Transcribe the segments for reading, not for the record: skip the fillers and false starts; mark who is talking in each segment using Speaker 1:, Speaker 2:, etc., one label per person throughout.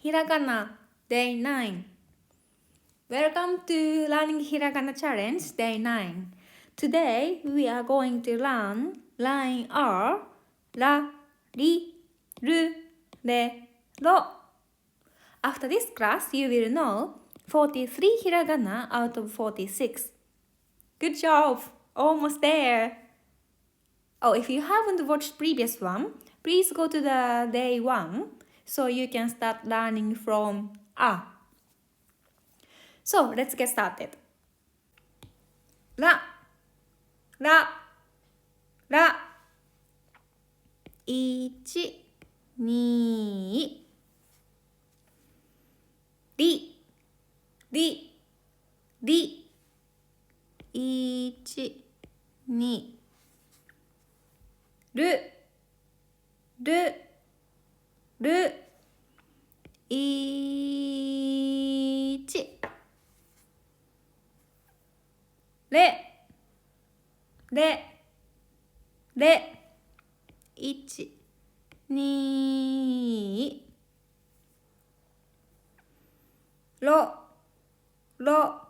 Speaker 1: Hiragana, Day 9. Welcome to Learning Hiragana Challenge, Day 9. Today, we are going to learn line R, ra, ri, ru, re, ro. After this class, you will know 43 hiragana out of 46. Good job! Almost there! Oh, if you haven't watched previous one, please go to the day 1 so you can start learning from A. So, let's get started. Ra, ra, ra. 1、2。り、り、り。1、2。る、る、る。1。れ、れ、れ。1、2。ろ、ろ、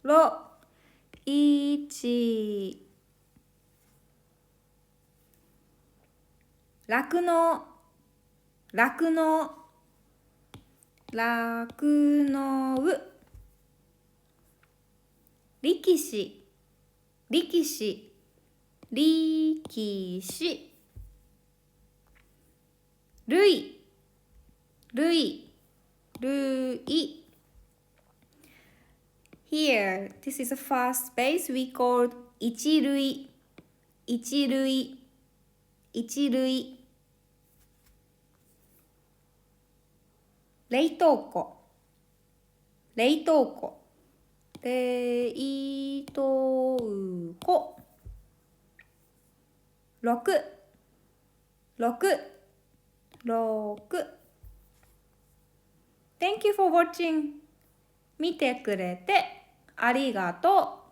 Speaker 1: ろ。1。酪農、酪農、酪農。力士、力士、力士。類、類、類。Here, this is the first space we called 一類、一類、一類。冷凍庫、冷凍庫、冷凍庫。6、6、6。Thank you for watching. 見てくれてありがとう。